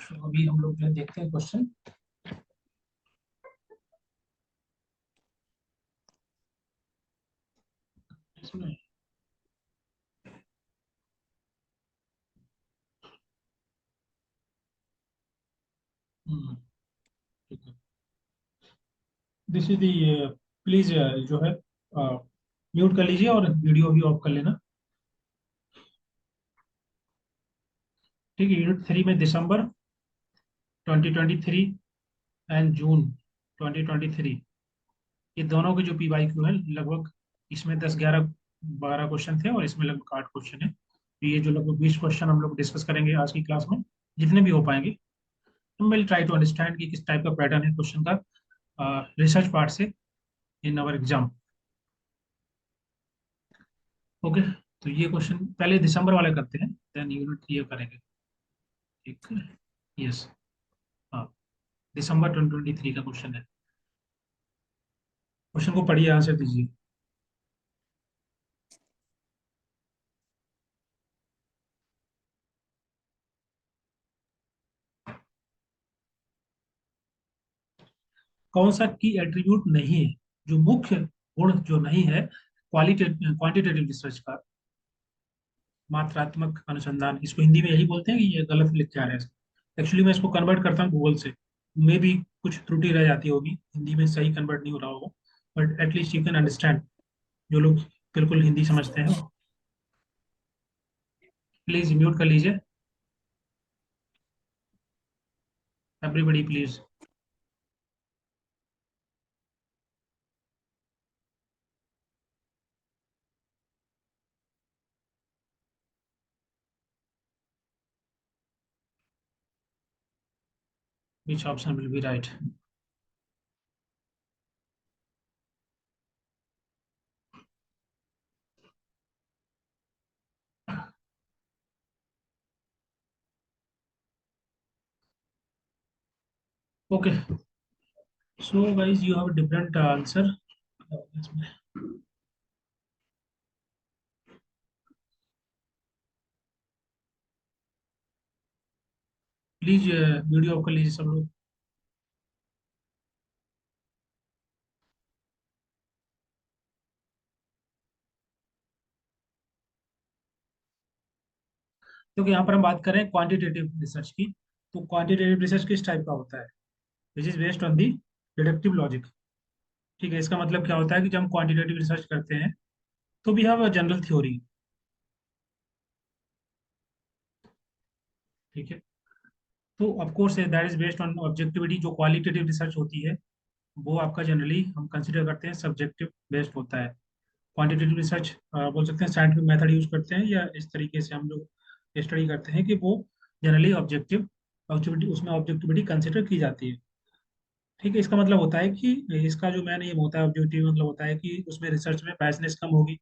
तो अभी हम लोग जो है देखते हैं क्वेश्चन इसमें। ठीक है। दिस इज दी, प्लीज जो है म्यूट कर लीजिए और वीडियो भी ऑफ कर लेना। ठीक है। यूनिट 3 में दिसंबर 2023 एंड जून 2023, ये दोनों के जो पी वाई क्यू है लगभग, इसमें 10 11 12 क्वेश्चन थे और इसमें लगभग 8 क्वेश्चन है। तो ये जो लगभग 20 क्वेश्चन हम लोग डिस्कस करेंगे आज की क्लास में, जितने भी हो पाएंगे। हम विल ट्राई टू अंडरस्टैंड कि किस टाइप का पैटर्न है क्वेश्चन का रिसर्च पार्ट से इन आवर एग्जाम। ओके। तो ये क्वेश्चन पहले दिसंबर वाले करते हैं, देन यूनिट ये करेंगे। ठीक है। यस। हाँ, दिसंबर 2023 का क्वेश्चन है। क्वेश्चन को पढ़िए, आंसर दीजिए। कौन सा की एट्रीब्यूट नहीं है, जो मुख्य गुण जो नहीं है क्वालिटेटिव क्वांटिटेटिव रिसर्च का, मात्रात्मक अनुसंधान, इसको हिंदी में यही बोलते हैं कि ये गलत लिख के आ रहे हैं। एक्चुअली मैं इसको कन्वर्ट करता हूँ गूगल से, मे भी कुछ त्रुटि रह जाती होगी, हिंदी में सही कन्वर्ट नहीं हो रहा होगा, but at least you can understand, जो लोग बिल्कुल हिंदी समझते हैं। प्लीज म्यूट कर लीजिए, everybody please. Which option will be right? Okay, so guys you have different answer. Please video of कर लीजिए सब लोग। क्योंकि यहाँ पर हम बात कर रहे हैं क्वांटिटेटिव रिसर्च की। तो क्वांटिटेटिव रिसर्च किस टाइप का होता है? Which is based on the deductive logic. ठीक है। इसका मतलब क्या होता है कि जब हम क्वांटिटेटिव रिसर्च करते हैं तो we have a general theory. ठीक है। तो of course that is based on objectivity. जो क्वालिटेटिव रिसर्च होती है वो आपका जनरली हम कंसिडर करते हैं सब्जेक्टिव बेस्ड होता है। क्वांटिटेटिव रिसर्च बोल सकते हैं साइंटिफिक मेथड यूज करते हैं, या इस तरीके से हम लोग स्टडी करते हैं कि वो जनरली ऑब्जेक्टिव ऑब्जेक्टिविटी, उसमें ऑब्जेक्टिविटी कंसिडर की जाती है। ठीक है। इसका मतलब होता है कि इसका जो मेन एम होता है, ऑब्जेक्टिव मतलब होता है कि उसमें रिसर्च में बायसनेस कम होगी,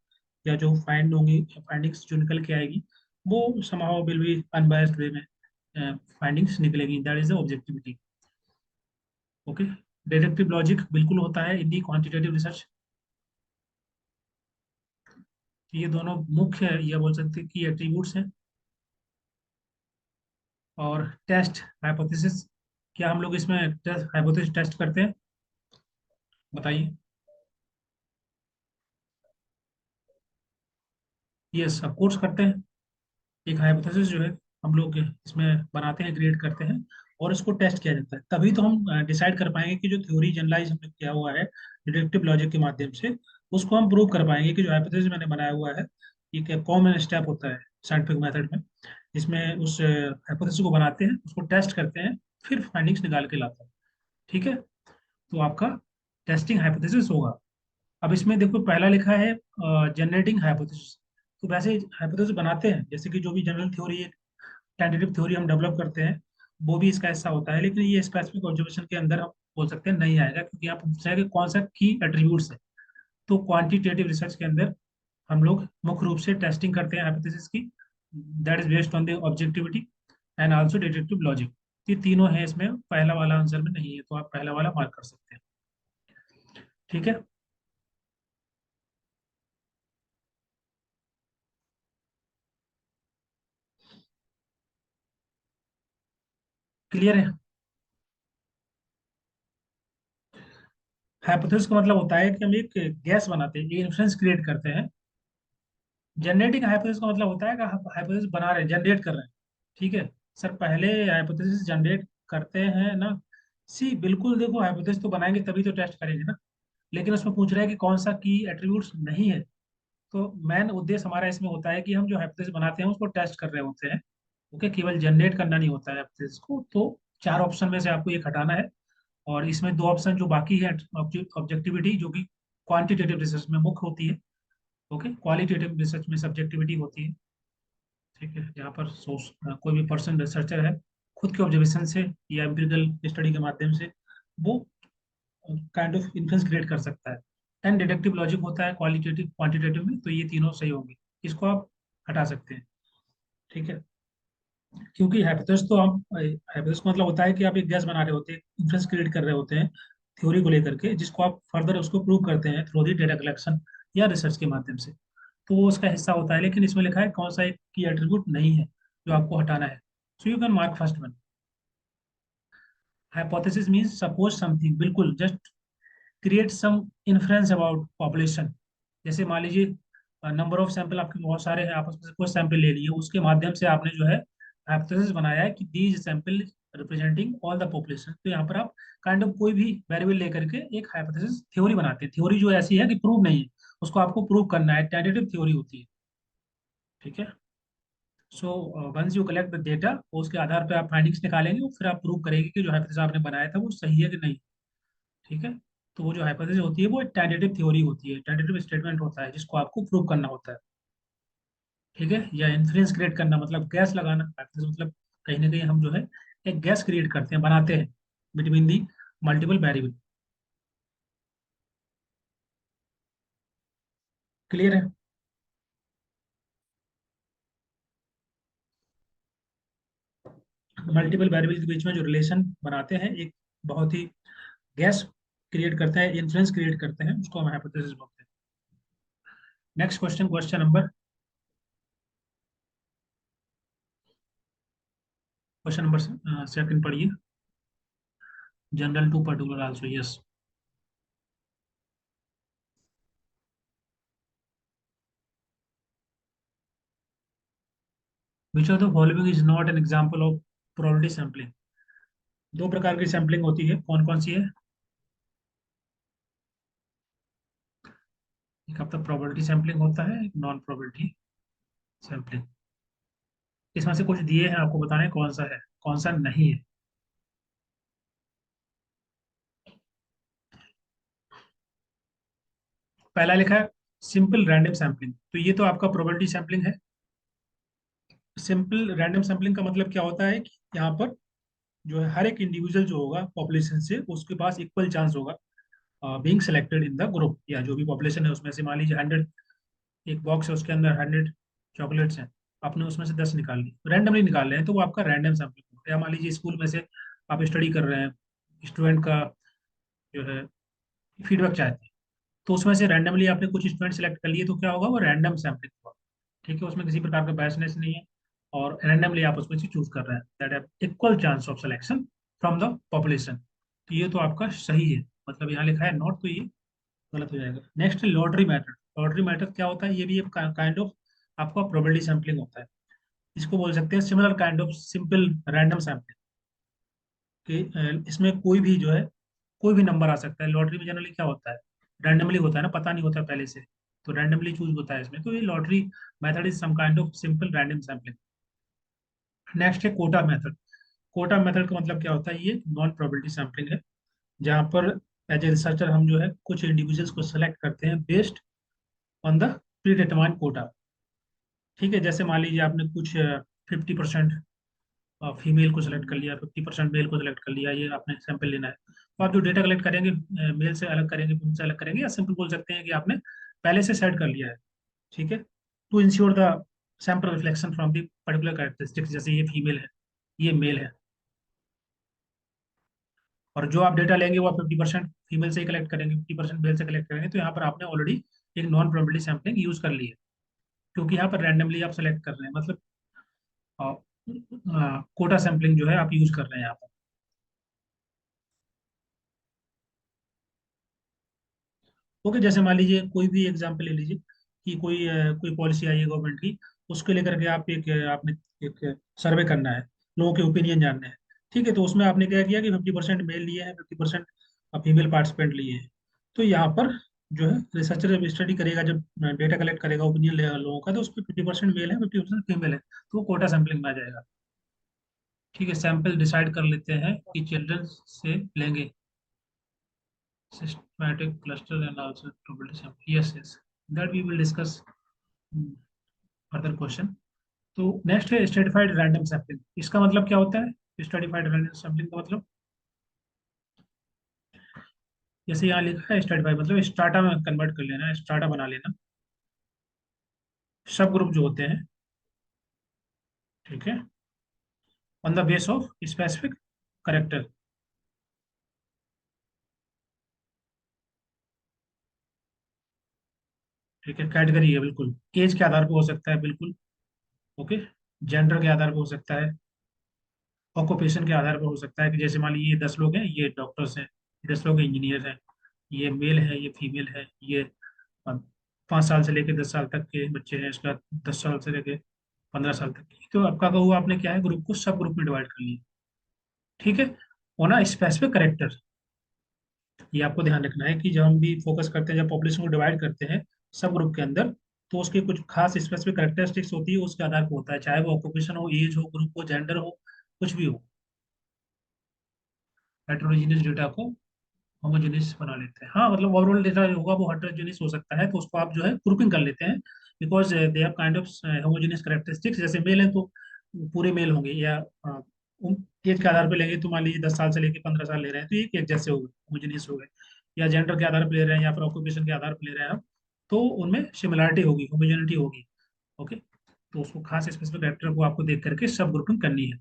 या जो फाइंड होंगी, फाइंडिंग्स जो निकल के आएगी वो समहाउ विल बी अनबायस्ड वे में फाइंडिंग्स निकलेगी। That is the objectivity. Okay. Deductive logic बिल्कुल होता है इन दी क्वांटिटेटिव रिसर्च। ये दोनों मुख्य, या बोल सकते हैं कि एट्रीब्यूट्स हैं। और टेस्ट हाइपोथेसिस, क्या हम लोग इसमें टेस्ट हाइपोथेसिस टेस्ट करते हैं? बताइए। यस, ऑफ कोर्स करते हैं। एक हाइपोथेसिस जो है हम लोग इसमें बनाते हैं, क्रिएट करते हैं, और इसको टेस्ट किया जाता है। तभी तो हम डिसाइड कर पाएंगे कि जो थ्योरी जनरलाइज हमने किया हुआ है डिडक्टिव लॉजिक के माध्यम से, उसको हम प्रूव कर पाएंगे कि जो हाइपोथेसिस मैंने बनाया हुआ है, ये क्या कॉमन स्टेप होता है साइंटिफिक मेथड में, जिसमें उस हाइपोथेसिस को बनाते हैं, उसको टेस्ट करते हैं, फिर फाइंडिंग्स निकाल के लाते हैं। ठीक है। तो आपका टेस्टिंग हाइपोथेसिस होगा। अब इसमें देखो पहला लिखा है जनरेटिंग हाइपोथेसिस। तो वैसे हाइपोथेसिस बनाते हैं, जैसे कि जो भी जनरल थ्योरी, टेंटेटिव थ्योरी हम डेवलप करते हैं, वो भी इसका हिस्सा होता है। लेकिन ये स्पेसिफिक ऑब्जर्वेशन के अंदर हम बोल सकते हैं नहीं आएगा, क्योंकि यहाँ पूछा है कि कौन सा की एट्रीब्यूट्स है। तो क्वांटिटेटिव रिसर्च के अंदर हम लोग मुख्य रूप से टेस्टिंग करते हैं हाइपोथेसिस की, that is based on the objectivity and also deductive logic. ये तीनों है इसमें, पहला वाला आंसर में नहीं है, तो आप पहला वाला मार्क कर सकते हैं। ठीक है। क्लियर है? हाइपोथेसिस का मतलब होता है कि हम एक गैस बनाते हैं, एक इन्फ्रेंस क्रिएट करते हैं। जनरेटिंग हाइपोथेसिस का मतलब होता है कि हम हाइपोथेसिस बना रहे हैं, जनरेट कर रहे हैं। ठीक है सर, पहले हाइपोथेसिस जनरेट करते हैं ना। सी बिल्कुल, देखो हाइपोथेसिस तो बनाएंगे तभी तो टेस्ट करेंगे ना। लेकिन उसमें पूछ रहा है कि कौन सा की एट्रीब्यूट्स नहीं है। तो मेन उद्देश्य हमारा इसमें होता है कि हम जो हाइपोथेसिस बनाते हैं उसको टेस्ट कर रहे होते हैं। ओके, केवल जनरेट करना नहीं होता है हाइपोथेसिस को। तो चार ऑप्शन में से आपको एक हटाना है। और इसमें दो ऑप्शन जो बाकी है, ऑब्जेक्टिविटी जो कि क्वांटिटेटिव रिसर्च में मुख्य होती है। ओके, क्वालिटेटिव रिसर्च में सब्जेक्टिविटी होती है। ठीक है, यहाँ पर सोर्स कोई भी पर्सन रिसर्चर है, खुद के ऑब्जर्वेशन से या एम्पिरिकल स्टडी के माध्यम से वो काइंड ऑफ इन्फ्लुएंस क्रिएट कर सकता है। एंड डिडक्टिव लॉजिक होता है क्वालिटेटिव क्वांटिटेटिव में, तो ये तीनों सही होंगे। इसको आप हटा सकते हैं। ठीक है, क्योंकि हाइपोथेसिस तो हम हाइपोथेसिस का मतलब होता है कि आप एक गैस बना रहे होते हैं, इन्फ्लुएंस क्रिएट कर रहे होते हैं थ्योरी को लेकर के, जिसको आप फर्दर उसको प्रूव करते हैं थ्रू दी डेटा कलेक्शन या रिसर्च के माध्यम से। तो वो उसका हिस्सा होता है। लेकिन इसमें लिखा है कौन सा एक की एट्रीब्यूट नहीं है जो आपको हटाना है। So you can mark first one. Hypothesis means suppose something, बिल्कुल just create some influence about population. जैसे मान लीजिए नंबर ऑफ सैंपल आपके बहुत सारे हैं, आप उसमें से कुछ सैंपल ले लिए, उसके माध्यम से आपने जो है हाइपोथेसिस बनाया है कि these sample representing all the population. तो यहाँ पर आप काइंड ऑफ कोई भी वेरिएबल लेकर के एक हाइपोथेसिस थ्योरी बनाते हैं। थ्योरी जो ऐसी है कि प्रूव नहीं है, उसको आपको प्रूव करना है, टेंटेटिव थ्योरी होती है। ठीक है, so once you collect the data, उसके आधार पर आप फाइंडिंग्स निकालेंगे और फिर आप प्रूव करेंगे कि जो हाइपोथेसिस आपने बनाया था वो सही है कि नहीं। ठीक है, तो वो जो हाइपोथेसिस होती है वो एक टेंटेटिव थ्योरी होती है, टेंटेटिव स्टेटमेंट होता है जिसको आपको प्रूव करना होता है। ठीक है, या इन्फ्लुएंस क्रिएट करना मतलब गैस लगाना, हाइपोथेसिस मतलब कहीं ना कहीं हम जो है एक गैस क्रिएट करते हैं, बनाते हैं between the multiple variable. Clear है? मल्टीपल वेरिएबल के बीच में जो रिलेशन बनाते हैं, एक बहुत ही गैस क्रिएट करते हैं, इन्फ्लुएंस क्रिएट करते हैं, उसको हम हाइपोथेसिस बोलते हैं। Next question, question number, question number second पढ़िए। General to particular also, yes. Which of the following is not an example of probability sampling? दो प्रकार की सैंपलिंग होती है, कौन कौन सी है? एक आपका प्रोबेबिलिटी सैंपलिंग होता है, एक नॉन प्रोबेबिलिटी सैंपलिंग। इसमें से कुछ दिए हैं, आपको बताना है कौन सा है कौन सा नहीं है। पहला लिखा है सिंपल रैंडम सैंपलिंग, तो ये तो आपका प्रोबेबिलिटी सैंपलिंग है। सिंपल रैंडम सैंपलिंग का मतलब क्या होता है कि यहाँ पर जो है हर एक इंडिविजुअल जो होगा पॉपुलेशन से, उसके पास इक्वल चांस होगा being selected in the group, या जो भी पॉपुलेशन है उसमें से। मान लीजिए 100, एक बॉक्स है उसके अंदर 100 चॉकलेट्स हैं, आपने उसमें से 10 निकाल ली, रैंडमली निकाल रहे हैं, तो वो आपका रैंडम सैंपलिंग होगा। या मान लीजिए स्कूल में से आप स्टडी कर रहे हैं, स्टूडेंट का जो है फीडबैक चाहते हैं, तो उसमें से रैंडमली आपने कुछ स्टूडेंट सेलेक्ट कर लिए, तो क्या होगा, वो रैंडम सैम्पलिंग होगा। ठीक है, उसमें किसी प्रकार का बायसनेस नहीं है, और रैंडमली आप उसमें से चूज कर रहे हैं, that have equal chance of selection from the population. तो ये तो आपका सही है, मतलब यहाँ लिखा है नॉट, तो ये गलत हो जाएगा। Next, lottery method. Lottery method क्या होता है? ये भी एक काइंड ऑफ आपका प्रोबेबिलिटी सैम्पलिंग होता है। इसको बोल सकते हैं similar kind of simple random sampling, कि इसमें कोई भी जो है कोई भी नंबर आ सकता है। लॉटरी में जनरली क्या होता है, रैंडमली होता है ना, पता नहीं होता पहले से, तो रैंडमली चूज होता है इसमें। तो ये lottery method is some kind of simple random sampling. Next है कोटा मेथड। कोटा मेथड का मतलब क्या होता है? ये नॉन प्रोबेबिलिटी सैम्पलिंग है, जहाँ पर एज ए रिसर्चर हम जो है कुछ इंडिविजुअल्स को सेलेक्ट करते हैं based on the predetermined quota. ठीक है, जैसे मान लीजिए आपने कुछ 50% फीमेल को सिलेक्ट कर लिया, 50% मेल को सिलेक्ट कर लिया, ये आपने सैंपल लेना है, तो आप जो डेटा कलेक्ट करेंगे मेल से अलग करेंगे, फीमेल से अलग करेंगे, या सिंपल बोल सकते हैं कि आपने पहले से सेट कर लिया है। ठीक है, to ensure the sample reflection from the particular characteristics, जैसे ये फीमेल है, ये मेल है, और जो आप डेटा लेंगे वो आप 50% फीमेल से ही कलेक्ट करेंगे, 50% मेल से कलेक्ट करेंगे, तो यहाँ पर आपने ऑलरेडी एक नॉन प्रोबेबिलिटी सैंपलिंग यूज कर ली है, क्योंकि यहाँ पर रैंडमली आप सेलेक्ट कर रहे हैं, मतलब कोटा सैंपलिंग जो है आप यूज कर रहे हैं यहाँ पर। ओके, जैसे मान लीजिए कोई भी एग्जांपल ले लीजिए कि कोई पॉलिसी आई है गवर्नमेंट की, उसको लेकर के आपने एक सर्वे करना है, लोगों के ओपिनियन जानने हैं। ठीक है, तो उसमें आपने क्या किया कि 50% मेल लिए हैं, 50% फीमेल पार्टिसिपेंट लिए हैं। तो यहाँ पर जो है रिसर्चर जब स्टडी करेगा, जब डेटा कलेक्ट करेगा, ओपिनियन लेगा लोगों का, तो उसमें 50% मेल है, 50% फीमेल है, तो वो कोटा सैम्पलिंग में आ जाएगा। ठीक है, सैंपल डिसाइड कर लेते हैं कि चिल्ड्रन से लेंगे, systematic cluster and also probability sample. Yes, yes. That we will discuss further question. तो नेक्स्ट है स्ट्रेटिफाइड रैंडम सैम्पलिंग। इसका मतलब क्या होता है? स्ट्रेटिफाइड रैंडम सैम्पलिंग का मतलब, जैसे यहाँ लिखा है स्ट्रेटिफाइड मतलब स्ट्राटा में कन्वर्ट कर लेना, स्ट्राटा बना लेना, सब ग्रुप जो होते हैं। ठीक है, on the base of specific character. ठीक है, कैटेगरी है बिल्कुल, एज के आधार पर हो सकता है बिल्कुल। ओके, जेंडर के आधार पर हो सकता है, ऑक्यूपेशन के आधार पर हो सकता है कि जैसे मान लीजिए 10 लोग हैं, ये डॉक्टर्स हैं, 10 लोग इंजीनियर हैं, ये मेल है, ये फीमेल है, ये 5 साल से लेकर 10 साल तक के बच्चे हैं, इसका 10 साल से लेकर 15 साल तक की। तो आपका हुआ, आपने क्या है, ग्रुप को सब ग्रुप में डिवाइड कर लिया। ठीक है, होना स्पेसिफिक करेक्टर। ये आपको ध्यान रखना है कि जब हम भी फोकस करते हैं, जब पॉपुलेशन को डिवाइड करते हैं सब ग्रुप के अंदर, तो उसके कुछ खास स्पेसिफिक करेक्टरिस्टिक्स होती है, उसके आधार पर होता है, चाहे वो ऑक्यूपेशन हो, एज हो, ग्रुप हो, जेंडर हो, कुछ भी हो। हेटेरोजेनियस डेटा को होमोजेनियस बना लेते हैं। हाँ, मतलब ओवरऑल डेटा जो होगा वो हेटेरोजेनियस हो सकता है, तो उसको आप जो है ग्रुपिंग कर लेते हैं, because they have kind of homogeneous characteristics. जैसे मेल है तो पूरे मेल होंगे, या एज के आधार पर लेंगे तो मान लीजिए 10 साल से लेकर 15 साल ले रहे हैं, तो ये एक जैसे हो गए, होमोजेनियस हो गए। या जेंडर के आधार पर ले रहे हैं, या फिर ऑक्यूपेशन के आधार पर ले रहे हैं हम, तो उनमें सिमिलरिटी होगी, होमोजेनिटी होगी। ओके, तो उसको खास स्पेसिफिक कैरेक्टर को आपको देख करके सब ग्रुपिंग करनी है।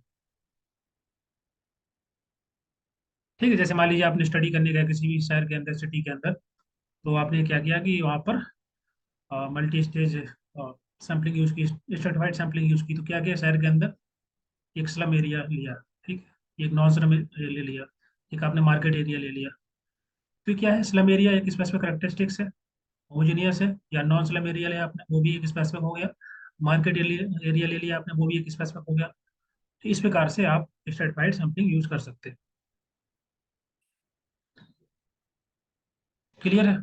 ठीक है, जैसे मान लीजिए आपने स्टडी करने गए किसी भी शहर के अंदर, सिटी के अंदर, तो आपने क्या किया कि वहाँ पर मल्टी स्टेज सैम्पलिंग यूज की, स्ट्रेटिफाइड सैम्पलिंग यूज की। तो क्या किया, शहर के अंदर एक स्लम एरिया लिया, ठीक है, एक नॉन स्लम एरिया लिया, एक आपने मार्केट एरिया ले लिया। तो क्या है, स्लम एरिया एक स्पेसिफिक करेक्टरिस्टिक्स है, होमोजीनियस है। या नॉन स्लम एरिया लिया आपने, वो भी एक स्पेसिफिक हो गया। मार्केट एरिया ले लिया आपने, वो भी एक स्पेसिफिक हो गया। तो इस प्रकार से आप स्ट्रेटिफाइड सैम्पलिंग यूज कर सकते हैं। क्लियर है?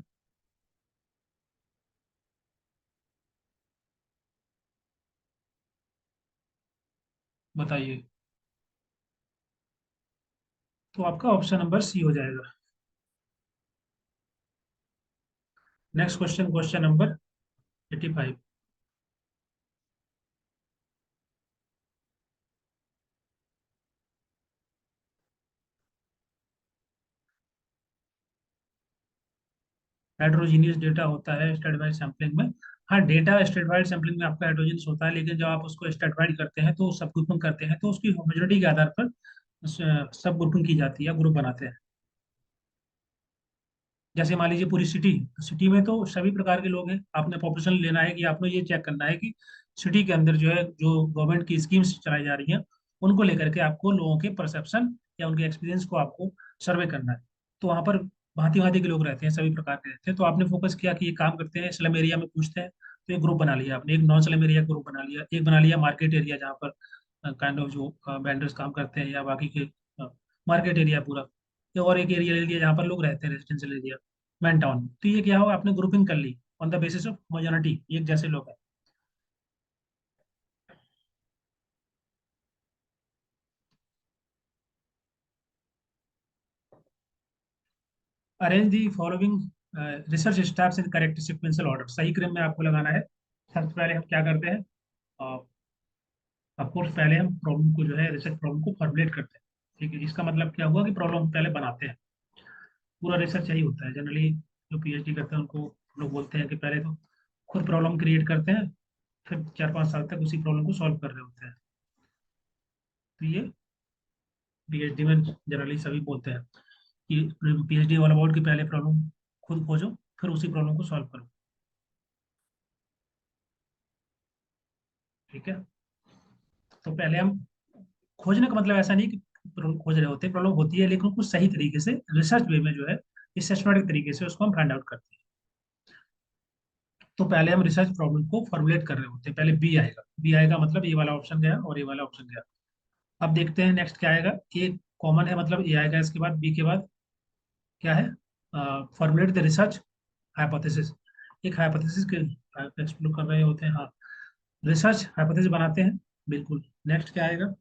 बताइए। तो आपका ऑप्शन नंबर सी हो जाएगा। Next question, question number 85। Heterogeneous data होता है स्ट्रेटिफाइड सैम्पलिंग में। हाँ, डेटा स्ट्रेटिफाइड सैम्पलिंग में आपका हेट्रोजीनियस होता है, लेकिन जब आप उसको स्ट्रेटिफाइड करते हैं, तो सब ग्रुपिंग करते हैं, तो उसकी होमोजेनिटी के आधार पर सब ग्रुपिंग की जाती है, ग्रुप बनाते हैं। जैसे मान लीजिए पूरी सिटी, सिटी में तो सभी प्रकार के लोग हैं, आपने पॉपुलेशन लेना है कि आपने ये चेक करना है कि सिटी के अंदर जो है, जो गवर्नमेंट की स्कीम्स चलाई जा रही हैं, उनको लेकर के आपको लोगों के परसेप्शन या उनके एक्सपीरियंस को आपको सर्वे करना है। तो वहाँ पर भांति भांति के लोग रहते हैं, सभी प्रकार के रहते हैं। तो आपने फोकस किया कि ये काम करते हैं, स्लम एरिया में पूछते हैं, तो एक ग्रुप बना लिया आपने, एक नॉन स्लम एरिया ग्रुप बना लिया, एक बना लिया मार्केट एरिया, जहाँ पर काइंड ऑफ जो वेंडर्स काम करते हैं, या बाकी के मार्केट एरिया पूरा। या और एक एरिया ले लिया जहाँ पर लोग रहते हैं, रेजिडेंशियल एरिया, मैन टाउन। तो ये क्या होगा, आपने ग्रुपिंग कर ली on the basis of homogeneity, एक जैसे लोग हैं। Arrange the following research steps in correct sequential order, सही क्रम में आपको लगाना है। सबसे पहले हम क्या करते हैं, ऑफकोर्स पहले हम प्रॉब्लम को जो है, रिसर्च प्रॉब्लम को फॉर्मुलेट करते हैं। ठीक है, इसका मतलब क्या हुआ कि प्रॉब्लम पहले बनाते हैं। पूरा रिसर्च यही होता है जनरली, जो पीएचडी करते हैं उनको लोग बोलते हैं कि पहले तो खुद प्रॉब्लम क्रिएट करते हैं, फिर 4-5 साल तक उसी प्रॉब्लम को सॉल्व कर रहे होते हैं। तो ये पीएचडी में जनरली सभी बोलते हैं कि पीएचडी वाला बोर्ड की पहले प्रॉब्लम खुद खोजो, फिर उसी प्रॉब्लम को सॉल्व करो। ठीक है, तो पहले हम, खोजने का मतलब ऐसा नहीं कि प्रॉब्लम खोज रहे होते, प्रॉब्लम होती है, लेकिन कुछ सही तरीके से रिसर्च वे में जो है, सिस्टमेटिक तरीके से उसको हम फाइंड आउट करते हैं। तो पहले हम रिसर्च प्रॉब्लम को फॉर्मुलेट कर रहे होते हैं। पहले बी आएगा मतलब ये वाला ऑप्शन गया और ये वाला ऑप्शन गया। अब देखते हैं नेक्स्ट क्या आएगा। ए कॉमन है मतलब ए आएगा, इसके बाद बी के बाद क्या है, फॉर्मुलेट द रिसर्च हाइपोथेसिस। एक हाइपोथेसिस के एक्सप्लोर कर रहे होते हैं, हाँ, रिसर्च हाइपोथेसिस बनाते हैं, बिल्कुल। नेक्स्ट क्या आएगा,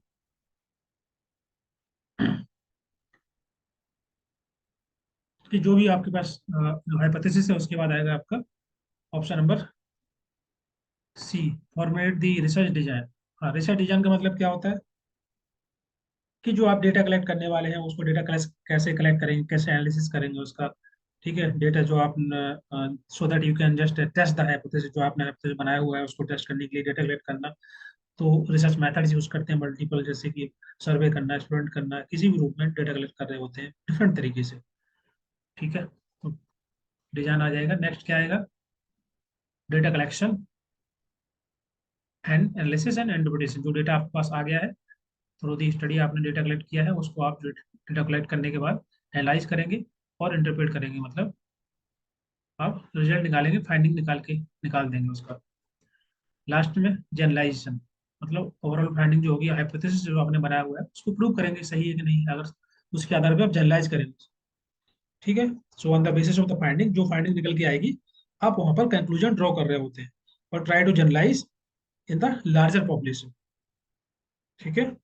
कि जो भी आपके पास हाइपोथेसिस है उसके बाद आएगा आपका option number C, formulate the research design. हाँ, रिसर्च डिजाइन का मतलब क्या होता है कि जो आप डेटा कलेक्ट करने वाले हैं उसको डेटा कैसे कलेक्ट करेंगे, कैसे एनालिसिस करेंगे उसका, ठीक है, डेटा जो आप, so that you can just test the hypothesis, जो आपने हाइपोथेसिस बनाया हुआ है उसको टेस्ट करने के लिए डेटा कलेक्ट करना। तो रिसर्च मेथड्स यूज करते हैं मल्टीपल, जैसे कि सर्वे करना, एक्सपेरिमेंट करना, किसी भी रूप में डेटा कलेक्ट कर रहे होते हैं डिफरेंट तरीके से, ठीक है। तो डिजाइन आ जाएगा। नेक्स्ट क्या आएगा, data collection and analysis and interpretation. जो डेटा आपके पास आ गया है थ्रू दी स्टडी, आपने डेटा कलेक्ट किया है, उसको आप डेटा कलेक्ट करने के बाद एनालाइज करेंगे और इंटरप्रेट करेंगे, मतलब आप रिजल्ट निकालेंगे, फाइंडिंग निकाल देंगे उसका। लास्ट में जनरलाइजेशन, मतलब ओवरऑल फाइंडिंग जो होगी, हाइपोथेसिस जो आपने बनाया हुआ है उसको प्रूव करेंगे सही है कि नहीं, अगर उसके आधार पे आप जनरलाइज करेंगे, ठीक है। So on the basis of the finding, जो फाइंडिंग निकल के आएगी, आप वहां पर कंक्लूजन ड्रॉ कर रहे होते हैं और try to generalise in the larger population, ठीक है।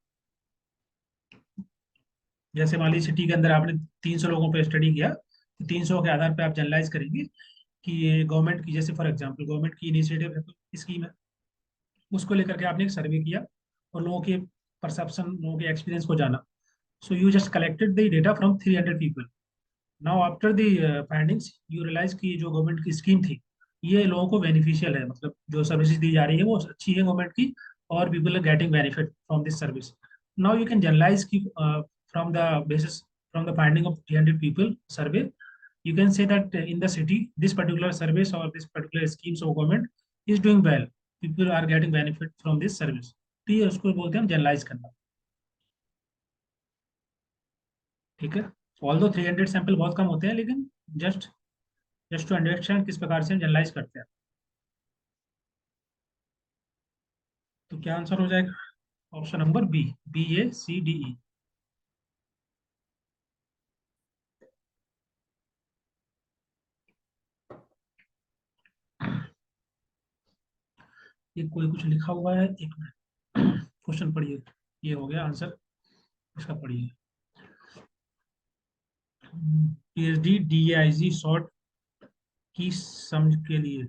जैसे मान लीजिए सिटी के अंदर आपने 300 लोगों पे स्टडी किया, तो 300 के आधार पे आप जनरलाइज करेंगे कि ये गवर्नमेंट की, जैसे फॉर एग्जांपल गवर्नमेंट की इनिशिएटिव है, कोई स्कीम है, उसको लेकर के आपने एक सर्वे किया और लोगों के परसेप्शन, लोगों के एक्सपीरियंस को जाना। So you just collected the data from 300 people. Now after the findings you realise कि जो गवर्नमेंट की स्कीम थी ये लोगों को बेनिफिशियल है, मतलब जो सर्विसेज दी जा रही है वो अच्छी है गवर्नमेंट की, और people are getting benefit from this service. Now you can generalize की from the basis, from the finding of 300 people survey, you can say that in the city this particular service or this particular schemes of government is doing well, people are getting benefit from this service। तो ये उसको बोलते हैं generalise करना, ठीक है। All दो 300 sample बहुत कम होते हैं, लेकिन जस्ट जस्ट टू अंडरस्टैंड किस प्रकार से हम जनरलाइज करते हैं। तो क्या आंसर हो जाएगा, ऑप्शन नंबर बी, BACDE। ये कोई कुछ लिखा हुआ है, एक मिनट, क्वेश्चन पढ़िए। ये हो गया आंसर, इसका पढ़िए। PhD DAIG शॉर्ट की समझे के लिए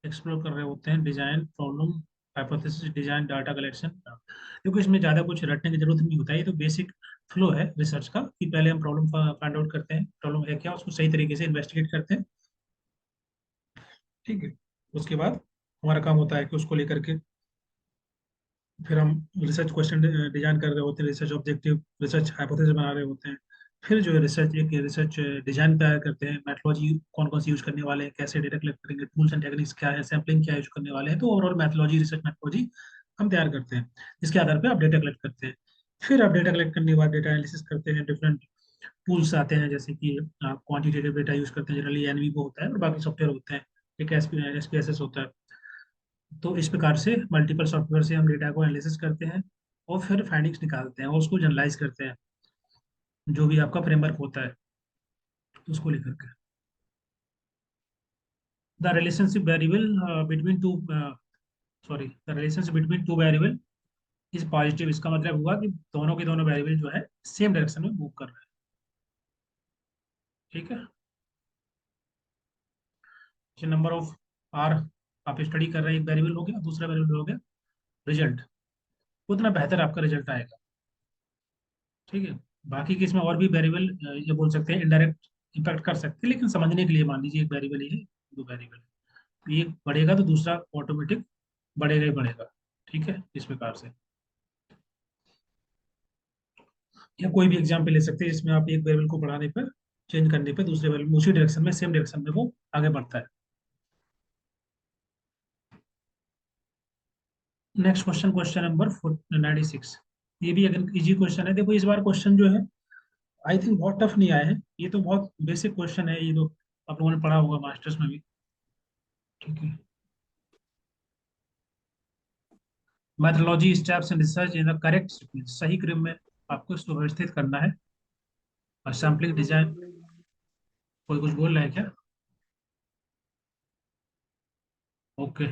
एक्सप्लोर कर रहे होते हैं design problem, hypothesis, design, data collection. क्योंकि इसमें ज़्यादा कुछ रटने की जरूरत नहीं होता है, ये तो बेसिक फ्लो है रिसर्च का, कि पहले हम प्रॉब्लम फाइंड आउट करते हैं, प्रॉब्लम है क्या, उसको सही तरीके से इन्वेस्टिगेट करते हैं, ठीक है। उसके बाद हमारा काम होता है कि उसको लेकर के फिर हम रिसर्च क्वेश्चन डिजाइन कर रहे होते हैं, रिसर्च ऑब्जेक्टिव, रिसर्च हाइपोथेसिस बना रहे होते हैं। फिर जो है रिसर्च डिजाइन तैयार करते हैं, मेथोलॉजी कौन कौन सी यूज करने वाले हैं, कैसे डेटा कलेक्ट करेंगे, टूल्स एंड टेक्निक्स क्या है, सैम्पलिंग क्या यूज करने वाले हैं, तो ओवरऑल मैथोलॉजी, रिसर्च मैथोलॉजी हम तैयार करते हैं, जिसके आधार पर आप डेटा कलेक्ट करते हैं। फिर आप डेटा कलेक्ट करने के बाद डेटा एनालिसिस करते हैं, डिफरेंट टूल्स आते हैं, जैसे कि आप क्वांटिटेटिव डेटा यूज करते हैं, जनरली एनवीबो होता है और बाकी सॉफ्टवेयर होते हैं, एक SPSS होता है। तो इस प्रकार से मल्टीपल सॉफ्टवेयर से हम डेटा को एनालिसिस करते हैं और फिर फाइंडिंग्स निकालते हैं और उसको जनरलाइज करते हैं, जो भी आपका फ्रेमवर्क होता है उसको लेकर के। The relationship variable between two sorry the relationship between two variable is positive. इसका मतलब हुआ कि दोनों के दोनों वेरिएबल जो है सेम डायरेक्शन में मूव कर रहे हैं, ठीक है। नंबर ऑफ आर आप स्टडी कर रहे हैं, एक वेरिएबल हो गया, दूसरा वेरिएबल हो गया रिजल्ट, उतना बेहतर आपका रिजल्ट आएगा, ठीक है। बाकी केस में और भी वेरिएबल ये बोल सकते हैं इनडायरेक्ट इम्पैक्ट कर सकते हैं, लेकिन समझने के लिए मान लीजिए एक वेरिएबल ही है, दो वेरिएबल, तो एक बढ़ेगा तो दूसरा ऑटोमेटिक बढ़ेगा ही बढ़ेगा, ठीक है, इस प्रकार से। या कोई भी एग्जाम्पल ले सकते हैं जिसमें आप एक वेरिएबल को बढ़ाने पर, चेंज करने पर दूसरे वेरिएबल उसी डायरेक्शन में, सेम डायरेक्शन में वो आगे बढ़ता है। Next question, question number 96। ये भी अगर इजी क्वेश्चन है, देखो इस बार क्वेश्चन जो है आई थिंक बहुत टफ नहीं आए हैं, ये तो बहुत बेसिक क्वेश्चन है, ये तो आप लोगों ने पढ़ा होगा मास्टर्स में भी। ठीक है। Methodology steps in research in the correct sequence, सही क्रम में आपको इसको व्यवस्थित करना है। और सैम्पलिंग डिजाइन, कोई कुछ बोल रहा है क्या? ओके।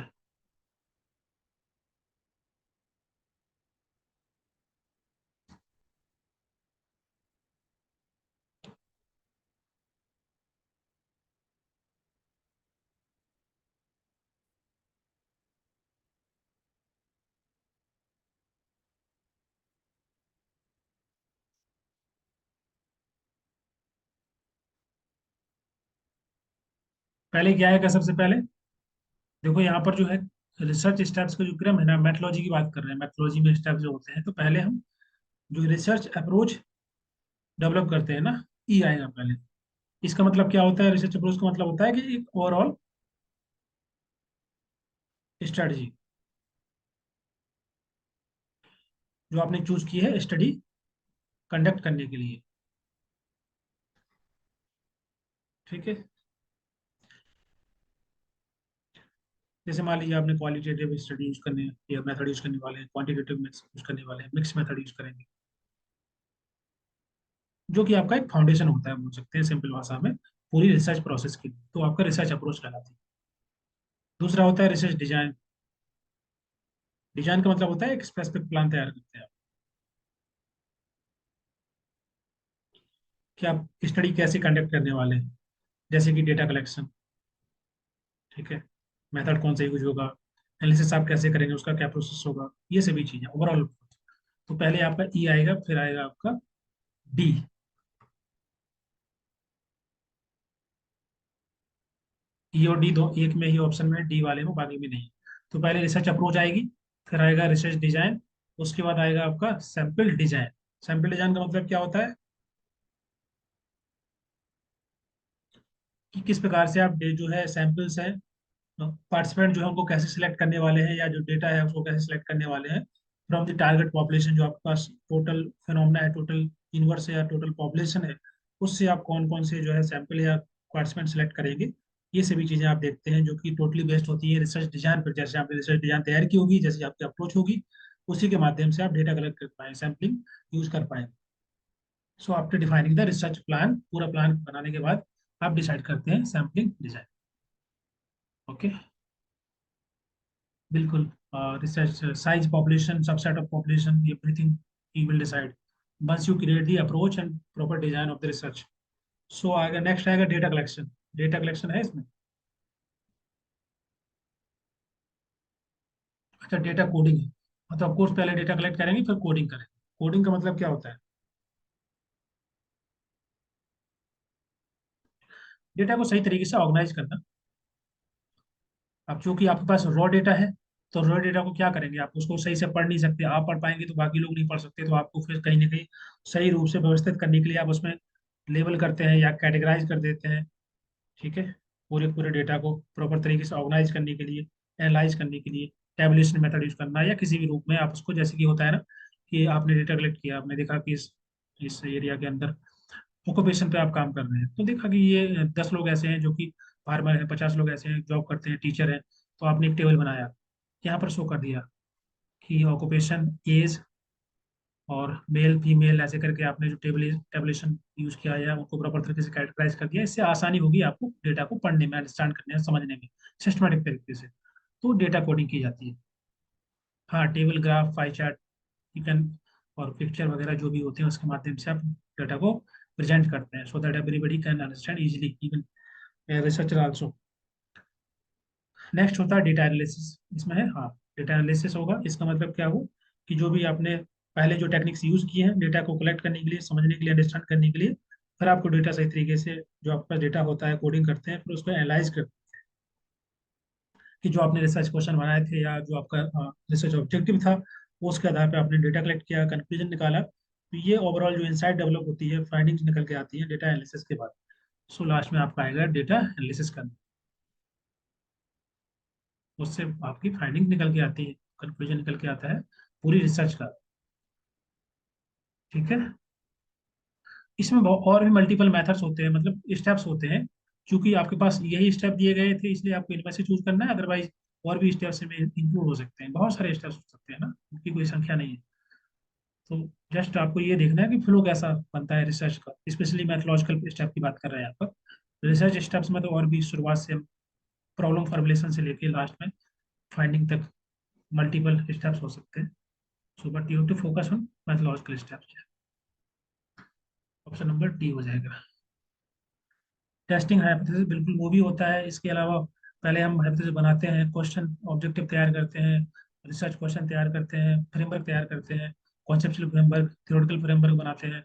पहले क्या आएगा सबसे पहले? देखो यहाँ पर जो है रिसर्च स्टेप्स का जो क्रम है ना, मेथोलॉजी की बात कर रहे हैं, मेथोलॉजी में स्टेप्स जो होते हैं, तो पहले हम जो रिसर्च अप्रोच डेवलप करते हैं ना, ई आएगा पहले। इसका मतलब क्या होता है? रिसर्च अप्रोच का मतलब होता है कि एक ओवरऑल स्ट्रेटजी जो आपने चूज की है स्टडी कंडक्ट करने के लिए। ठीक है। जैसे मान लीजिए आपने क्वालिटेटिव स्टडी यूज करने या मेथड यूज करने वाले हैं, क्वांटिटेटिव यूज करने वाले हैं, मिक्स मेथड यूज करेंगे, जो कि आपका एक फाउंडेशन होता है, बोल सकते हैं सिंपल भाषा में, पूरी रिसर्च प्रोसेस की। तो आपका रिसर्च अप्रोच कहलाती है। दूसरा होता है रिसर्च डिजाइन। डिजाइन का मतलब होता है एक स्पेसिफिक प्लान तैयार करते हैं आप, कि आप स्टडी कैसे कंडक्ट करने वाले हैं। जैसे कि डेटा कलेक्शन, ठीक है, मेथड कौन सा यूज होगा, एनालिसिस आप कैसे करेंगे, उसका क्या प्रोसेस होगा, ये सभी चीजें ओवरऑल। तो पहले आपका ई आएगा, फिर आएगा आपका डी। ई और डी दो एक में ही ऑप्शन में, डी वाले में, बाकी में नहीं। तो पहले रिसर्च अप्रोच आएगी, फिर आएगा रिसर्च डिजाइन, उसके बाद आएगा आपका सैंपल डिजाइन। सैंपल डिजाइन का मतलब क्या होता है? कि किस प्रकार से आप जो है सैंपल्स है, पार्टिसिपेंट जो है उनको कैसे सिलेक्ट करने वाले हैं, या जो डेटा है उसको कैसे सिलेक्ट करने वाले हैं फ्रॉम द टारगेट पॉपुलेशन, जो आपके पास टोटल फिनोमेना है, टोटल यूनिवर्स है या टोटल पॉपुलेशन है, उससे आप कौन कौन से जो है सैंपल या पार्टिसिपेंट सिलेक्ट करेंगे। ये सभी चीजें आप देखते हैं, जो कि टोटली बेस्ड होती है रिसर्च डिजाइन पर। जैसे आपने रिसर्च डिजाइन तैयार की होगी, जैसे आपकी अप्रोच होगी, उसी के माध्यम से आप डेटा कलेक्ट कर पाए, सैम्पलिंग यूज कर पाए। So after defining the research plan, पूरा प्लान बनाने के बाद आप डिसाइड करते हैं सैम्पलिंग डिजाइन। ओके। बिल्कुल। Research size, population, subset of population, everything he will decide once you create the approach and proper design of the research. So आएगा, next आएगा डेटा कलेक्शन। डेटा कलेक्शन है इसमें। अच्छा, data coding है। मतलब course पहले data collect करेंगे, फिर कोडिंग करेंगे। कोडिंग का मतलब क्या होता है? डेटा को सही तरीके से ऑर्गेनाइज करना। अब चूंकि आपके पास रॉ डेटा है, तो रॉ डेटा को क्या करेंगे? आप उसको सही से पढ़ नहीं सकते, आप पढ़ पाएंगे तो बाकी लोग नहीं पढ़ सकते, तो आपको फिर कहीं ना कहीं सही रूप से व्यवस्थित करने के लिए आप उसमें लेबल करते हैं या कैटेगराइज कर देते हैं। ठीक है। पूरे पूरे डेटा को प्रॉपर तरीके से ऑर्गेनाइज करने के लिए, एनालाइज करने के लिए टेबुलेशन मेथड यूज करना, या किसी भी रूप में आप उसको, जैसे कि होता है ना, कि आपने डेटा कलेक्ट किया, आपने देखा कि इस एरिया के अंदर ऑक्यूपेशन पे आप काम कर रहे हैं, तो देखा कि ये 10 लोग ऐसे हैं जो कि फार्मर हैं, 50 लोग ऐसे हैं जॉब करते हैं, टीचर हैं। तो आपने एक टेबल बनाया, यहाँ पर शो कर दिया कि ऑक्यूपेशन, एज, और मेल फीमेल ऐसे करके आपने जो टेबलेशन यूज किया है उनको प्रॉपर तरीके से कैटेगराइज कर दिया। इससे आसानी होगी आपको डेटा को पढ़ने में, अंडरस्टैंड करने में, समझने में, सिस्टमेटिक तरीके से। तो डेटा कोडिंग की जाती है। हाँ, table, graph, pie chart, you can, और पिक्चर वगैरह जो भी होते हैं उसके माध्यम से आप डेटा को प्रेजेंट करते हैं, so that everybody can understand easily, even researcher also. Next होता है डेटा एनालिसिस। इसमें है, हाँ, डेटा एनालिसिस होगा। इसका मतलब क्या हो, कि जो भी आपने पहले जो टेक्निक्स यूज किए हैं डेटा को कलेक्ट करने के लिए, समझने के लिए, अंडरस्टैंड करने के लिए, फिर आपको डेटा सही तरीके से, जो आपके पास डेटा होता है, कोडिंग करते हैं, फिर उसको एनालाइज कर, कि जो आपने रिसर्च क्वेश्चन बनाए थे या जो आपका रिसर्च ऑब्जेक्टिव था, वो उसके आधार पर आपने डेटा कलेक्ट किया, कंक्लूजन निकाला, तो ये ओवरऑल जो इंसाइट डेवलप होती है, फाइंडिंग्स निकल के आती है डेटा एनालिसिस के बाद। सो लास्ट में आपका आएगा डेटा एनालिसिस करना, उससे आपकी फाइंडिंग निकल के आती है, कंक्लूजन निकल के आता है पूरी रिसर्च का। ठीक है। इसमें और भी मल्टीपल मेथड्स होते हैं, मतलब स्टेप्स होते हैं, क्योंकि आपके पास यही स्टेप दिए गए थे इसलिए आपको इनमें से चूज करना है, अदरवाइज और भी स्टेप्स में इंक्लूड हो सकते हैं, बहुत सारे स्टेप्स हो सकते हैं ना, उनकी कोई संख्या नहीं है। तो जस्ट आपको ये देखना है कि फ्लो कैसा बनता है रिसर्च का, स्पेशली मैथोलॉजिकल स्टेप की बात कर रहे हैं यहाँ पर। रिसर्च स्टेप्स में तो और भी शुरुआत से प्रॉब्लम फॉर्मुलेशन से लेके लास्ट में फाइंडिंग तक मल्टीपल स्टेप्स हो सकते हैं। So but you have to focus on methodological steps. Option number D हो जाएगा। टेस्टिंग हाइपोथेसिस बिल्कुल वो भी होता है। इसके अलावा पहले हम हाइपोथेसिस बनाते हैं, क्वेश्चन ऑब्जेक्टिव तैयार करते हैं, रिसर्च क्वेश्चन तैयार करते हैं, फ्रेमवर्क तैयार करते हैं, कॉन्सेप्चुअल फ्रेमवर्क, थ्योरेटिकल फ्रेमवर्क बनाते हैं।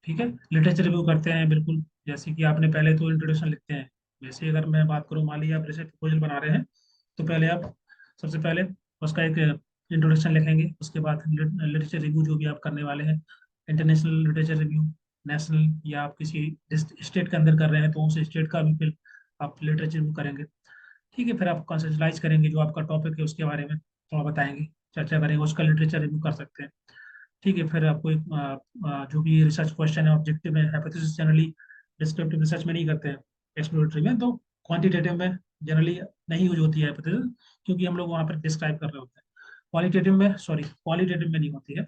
ठीक है, लिटरेचर रिव्यू करते हैं बिल्कुल, जैसे कि आपने पहले तो इंट्रोडक्शन लिखते हैं। वैसे अगर मैं बात करूँ, मान लीजिए आप रिसर्च प्रपोजल बना रहे हैं, तो पहले आप सबसे पहले उसका एक इंट्रोडक्शन लिखेंगे, उसके बाद लिटरेचर रिव्यू जो भी आप करने वाले हैं, इंटरनेशनल लिटरेचर रिव्यू, नेशनल, या आप किसी स्टेट के अंदर कर रहे हैं तो उस स्टेट का भी फिर आप लिटरेचर रिव्यू करेंगे। ठीक है, फिर आप कंसेप्चुलाइज करेंगे, जो आपका टॉपिक है उसके बारे में थोड़ा बताएंगे, चर्चा करेंगे, उसका लिटरेचर रिव्यू कर सकते हैं। ठीक है, फिर आपको एक जो भी रिसर्च क्वेश्चन है ऑब्जेक्टिव है, हाइपोथेसिस जनरली डिस्क्रिप्टिव रिसर्च में नहीं करते हैं, एक्सप्लोरेटरी में, तो क्वांटिटेटिव में जनरली नहीं यूज होती है हाइपोथेसिस, क्योंकि हम लोग वहाँ पर डिस्क्राइब कर रहे होते हैं। क्वालिटेटिव में, सॉरी, क्वालिटेटिव में नहीं होती है,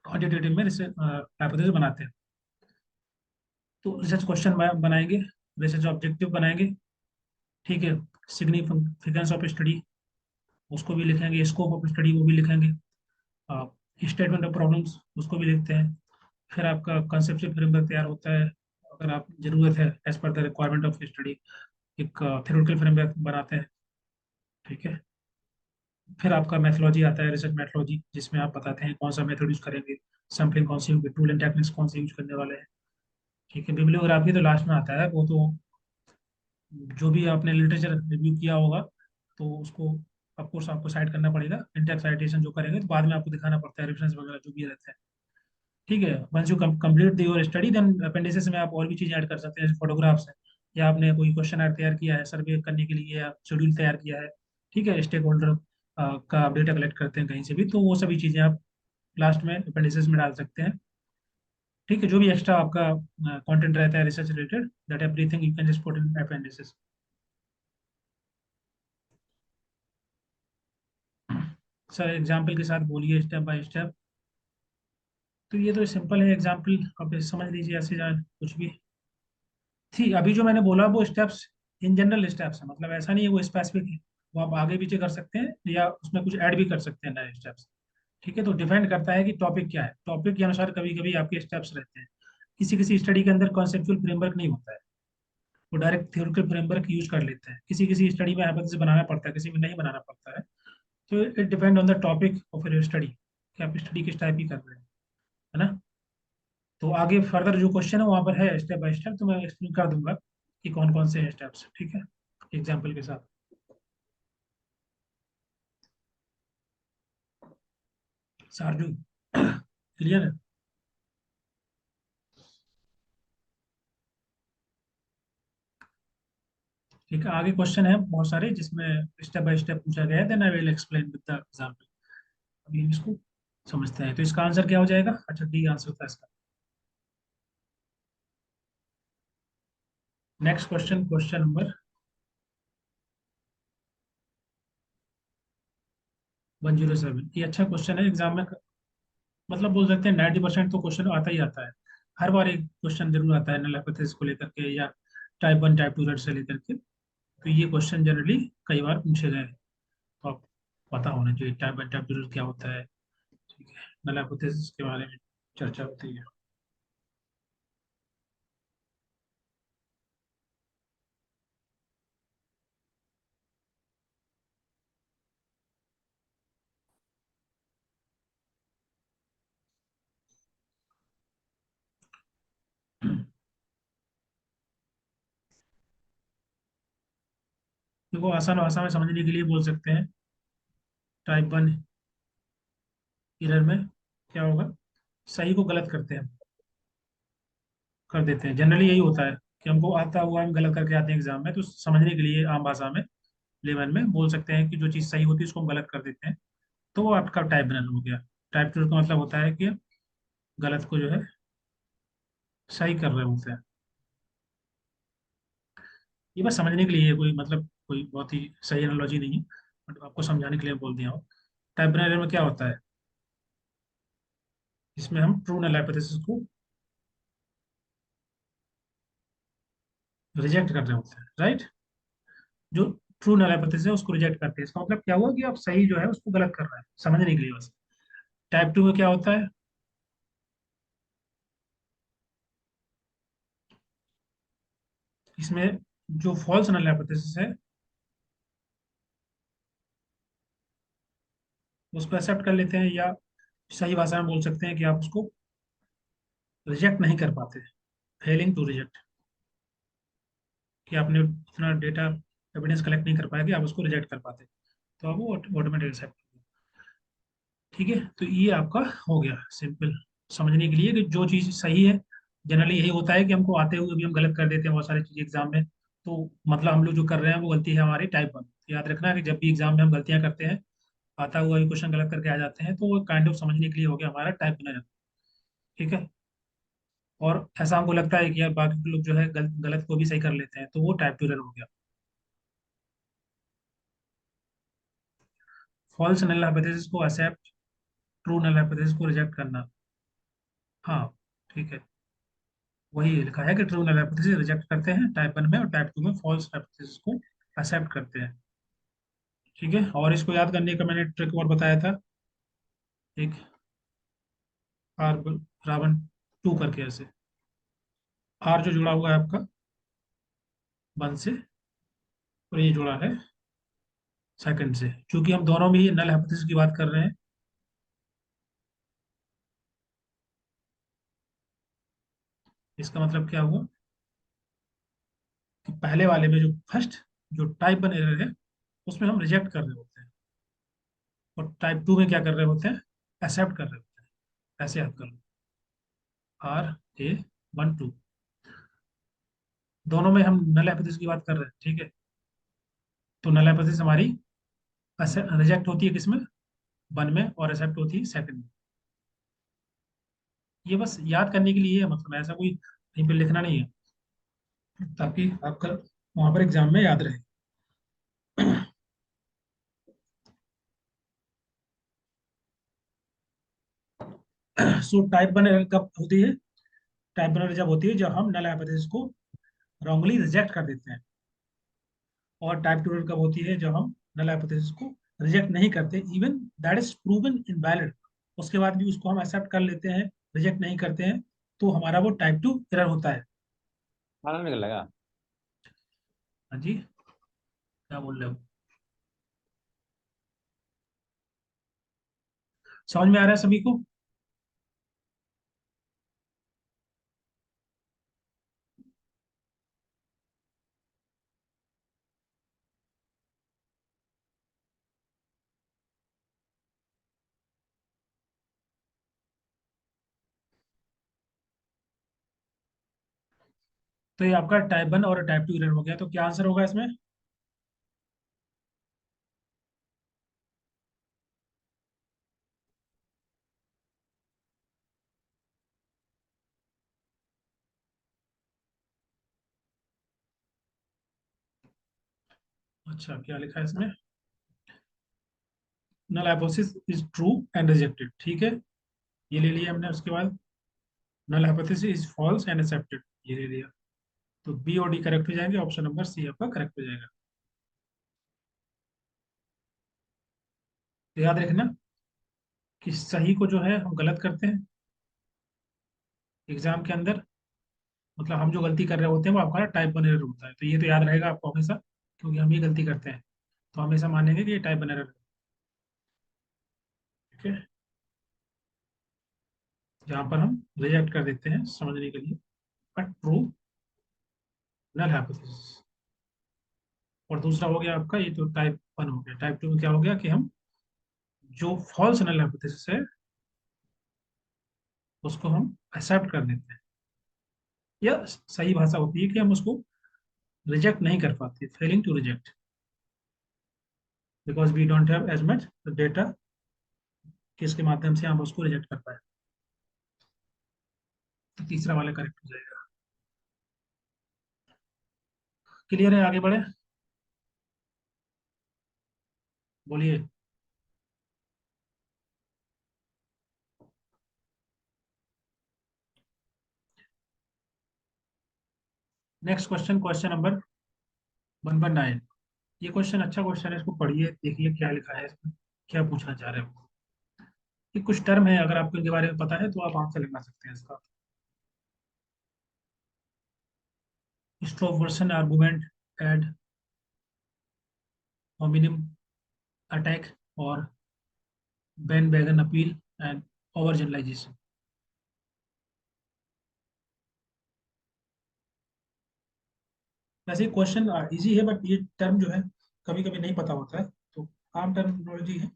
क्वांटिटेटिव में हाइपोथेसिस बनाते हैं। तो रिसर्च क्वेश्चन बनाएंगे, रिसर्च ऑब्जेक्टिव बनाएंगे। ठीक है, सिग्निफिकेंस ऑफ स्टडी उसको भी लिखेंगे, स्कोप ऑफ स्टडी वो भी लिखेंगे, स्टेटमेंट ऑफ प्रॉब्लम्स उसको भी लिखते हैं। फिर आपका कंसेप्चुअल फ्रेमवर्क तैयार होता है, अगर आप जरूरत है as per the requirement of study, एक थ्योरेटिकल फ्रेमवर्क बनाते हैं। ठीक है, फिर आपका मैथोलॉजी आता है, रिसर्च मैथोलॉजी, जिसमें आप बताते हैं कौन सा मेथड यूज करेंगे, सैम्पलिंग कौन सी होगी, टूल एंड टेक्निक्स कौन से यूज करने वाले हैं। ठीक है, बिब्लियोग्राफी तो लास्ट में आता है, वो तो जो भी आपने लिटरेचर रिव्यू किया होगा तो उसको ऑफकोर्स आपको साइट करना पड़ेगा, इंटेक्स साइटेशन जो करेंगे तो बाद में आपको दिखाना पड़ता है, रेफरेंस वगैरह जो भी रहते हैं। ठीक है, once you complete your study, then appendices में आप और भी चीज़ें ऐड कर सकते हैं, जैसे फोटोग्राफ्स है, या आपने कोई क्वेश्चन तैयार किया है सर्वे करने के लिए, या शेड्यूल तैयार किया है। ठीक है, स्टेक होल्डर का डेटा कलेक्ट करते हैं कहीं से भी, तो वो सभी चीज़ें आप लास्ट में अपेंडिसेस में डाल सकते हैं। ठीक है, जो भी एक्स्ट्रा आपका कंटेंट रहता है research related, that everything you can just put in appendices. Sir example के साथ बोलिए, स्टेप बाय स्टेप। तो ये तो सिंपल है एग्जाम्पल, आप समझ लीजिए ऐसे जाए कुछ भी। थी अभी जो मैंने बोला वो स्टेप्स इन जनरल स्टेप्स है, मतलब ऐसा नहीं है वो स्पेसिफिक है, वो आप आगे पीछे कर सकते हैं या उसमें कुछ ऐड भी कर सकते हैं नए स्टेप्स। ठीक है, तो डिपेंड करता है कि टॉपिक क्या है, टॉपिक के अनुसार कभी कभी आपके स्टेप्स रहते हैं। किसी किसी स्टडी के अंदर कॉन्सेप्चुअल फ्रेमवर्क नहीं होता है, वो डायरेक्ट थ्योरेटिकल फ्रेमवर्क यूज कर लेते हैं। किसी किसी स्टडी में हाइपोथेसिस बनाना पड़ता है, किसी में नहीं बनाना पड़ता है। तो it depend on the topic of your study, कि आप स्टडी किस टाइप की कर रहे हैं, है ना। तो आगे फर्दर जो क्वेश्चन है वहाँ पर है स्टेप बाय स्टेप, तो मैं एक्सप्लेन कर दूंगा कि कौन कौन से स्टेप्स। ठीक है, एग्जाम्पल के साथ। सारजू क्लियर है। ठीक है, आगे क्वेश्चन है बहुत सारे जिसमें स्टेप बाय स्टेप पूछा गया है, then I will explain with the example. अभी इसको समझते हैं, तो इसका आंसर क्या हो जाएगा? अच्छा, डी आंसर था इसका। Next question, question number 107। ये अच्छा क्वेश्चन है एग्जाम में, मतलब बोल सकते हैं 90% तो क्वेश्चन आता ही आता है। हर बार एक क्वेश्चन जरूर आता है नल हाइपोथेसिस को लेकर के, या टाइप वन टाइप टू से लेकर के। तो ये क्वेश्चन जनरली कई बार पूछे गए हैं, तो आप पता होना चाहिए टाइप वन टाइप टू क्या होता है। ठीक है, नल हाइपोथेसिस के बारे में चर्चा होती है। देखो, आसान भाषा में समझने के लिए बोल सकते हैं, टाइप वन एरर में क्या होगा, सही को गलत करते हैं, कर देते हैं, जनरली यही होता है कि हमको आता हुआ हम गलत करके आते हैं एग्जाम में, तो समझने के लिए आम भाषा में, लेवन में बोल सकते हैं कि जो चीज़ सही होती है उसको हम गलत कर देते हैं, तो वो आपका टाइप वन हो गया। टाइप टू का मतलब होता है कि गलत को जो है सही कर रहे होते हैं। ये बस समझने के लिए है, कोई मतलब कोई बहुत ही सही एनालॉजी नहीं है, बट आपको समझाने के लिए बोल दिया हूँ। टाइप बिनरी एरर में क्या होता है, इसमें हम ट्रू नल हाइपोथेसिस को रिजेक्ट कर रहे होते हैं, राइट। जो ट्रू नल हाइपोथेसिस है उसको रिजेक्ट करते हैं, इसका मतलब क्या हुआ कि आप सही जो है उसको गलत कर रहे हैं, समझने के लिए बस। टाइप टू में क्या होता है, इसमें जो फॉल्स नल हाइपोथेसिस है उसको एक्सेप्ट कर लेते हैं, या सही भाषा में बोल सकते हैं कि आप उसको रिजेक्ट नहीं कर पाते, फेलिंग टू रिजेक्ट, कि आपने इतना डेटा एविडेंस कलेक्ट नहीं कर पाया कि आप उसको रिजेक्ट कर पाते, तो आप वो ऑटोमेटिक एक्सेप्ट। ठीक है, तो ये आपका हो गया सिंपल समझने के लिए कि जो चीज़ सही है, जनरली यही होता है कि हमको आते हुए भी हम गलत कर देते हैं बहुत सारी चीज़ एग्जाम में, तो मतलब हम लोग जो कर रहे हैं वो गलती है हमारी टाइप वन। याद रखना कि जब भी एग्जाम में हम गलतियां करते हैं, आता हुआ भी क्वेश्चन गलत करके आ जाते हैं, तो वो काइंड ऑफ समझने के लिए हो गया हमारा टाइप बना जाता है। ठीक है, और ऐसा हमको लगता है कि यार बाकी लोग जो है गलत को भी सही कर लेते हैं, तो वो टाइप टू एरर हो गया। फॉल्स नल हाइपोथेसिस को एक्सेप्ट, ट्रू नल हाइपोथेसिस को रिजेक्ट करना। हाँ, ठीक है, वही लिखा है कि ट्रू नल हाइपोथेसिस रिजेक्ट करते हैं टाइप वन में, और टाइप टू में फॉल्स हाइपोथेसिस को एक्सेप्ट करते हैं। ठीक है, और इसको याद करने का मैंने ट्रिक और बताया था, एक आर रावण टू करके ऐसे, आर जो जुड़ा हुआ है आपका वन से, और ये जुड़ा है सेकंड से, क्योंकि हम दोनों में ही नल हाइपोथेसिस की बात कर रहे हैं। इसका मतलब क्या हुआ कि पहले वाले में जो फर्स्ट जो टाइप वन एरर है उसमें हम रिजेक्ट कर रहे होते हैं, और टाइप टू में क्या कर रहे होते हैं, एक्सेप्ट कर रहे होते हैं। ऐसे याद कर लो, आर ए वन टू, दोनों में हम नल हाइपोथेसिस की बात कर रहे हैं। ठीक है, तो नल हाइपोथेसिस हमारी रिजेक्ट होती है किसमें, वन में, और एक्सेप्ट होती है सेकंड में। ये बस याद करने के लिए है, मतलब ऐसा कोई कहीं पे लिखना नहीं है, ताकि आपका वहां पर एग्जाम में याद रहे। सो टाइप वन एरर कब होती है, टाइप वन एरर जब होती है जब हम नल हाइपोथेसिस को रॉन्गली रिजेक्ट कर देते हैं, और टाइप टू एरर कब होती है जब हम नल हाइपोथेसिस को रिजेक्ट नहीं करते, even that is proven invalid, उसके बाद भी उसको हम एक्सेप्ट कर लेते हैं, रिजेक्ट नहीं करते हैं, तो हमारा वो टाइप टू एरर होता है। खाना निकल लगा। हाँ जी, क्या बोल रहे हो, समझ में आ रहा है सभी को। तो ये आपका टाइप वन और टाइप टू एरर हो गया, तो क्या आंसर होगा इसमें। अच्छा, क्या लिखा है इसमें, null hypothesis is true and rejected, ठीक है, ये ले लिया हमने। उसके बाद null hypothesis is false and accepted, ये ले लिया। तो बी और डी करेक्ट हो जाएंगे, ऑप्शन नंबर सी आपका करेक्ट हो जाएगा। तो याद रखना कि सही को जो है हम गलत करते हैं एग्जाम के अंदर, मतलब हम जो गलती कर रहे होते हैं वो आपका टाइप वन एरर होता है, तो ये तो याद रहेगा आपको हमेशा, क्योंकि हम ये गलती करते हैं, तो हमेशा मानेंगे कि ये टाइप वन एरर है। ठीक है, जहाँ पर हम रिजेक्ट कर देते हैं समझने के लिए, बट ट्रू नल हाइपोथेसिस। और दूसरा हो गया आपका, ये तो टाइप वन हो गया। टाइप टू में क्या हो गया कि हम जो फॉल्स नल हाइपोथेसिस है उसको हम एक्सेप्ट कर देते हैं, या सही भाषा होती है कि हम उसको रिजेक्ट नहीं कर पाते, failing to reject, because we don't have as much data कि इसके माध्यम से हम उसको रिजेक्ट कर पाए, तो तीसरा वाला करेक्ट हो जाएगा। क्लियर है, आगे बढ़े, बोलिए। Next question, question number 119। ये क्वेश्चन अच्छा क्वेश्चन है, इसको पढ़िए, देखिए क्या लिखा है इसमें, क्या पूछना चाह रहे हैं वो। ये कुछ टर्म है, अगर आपको इनके बारे में पता है तो आप आंसर लगा सकते हैं इसका। Stroke version argument, ad hominem attack, और bandwagon appeal, and over generalization. वैसे क्वेश्चन इजी है, बट ये टर्म जो है कभी कभी नहीं पता होता है, तो आम टर्मिनोलॉजी है,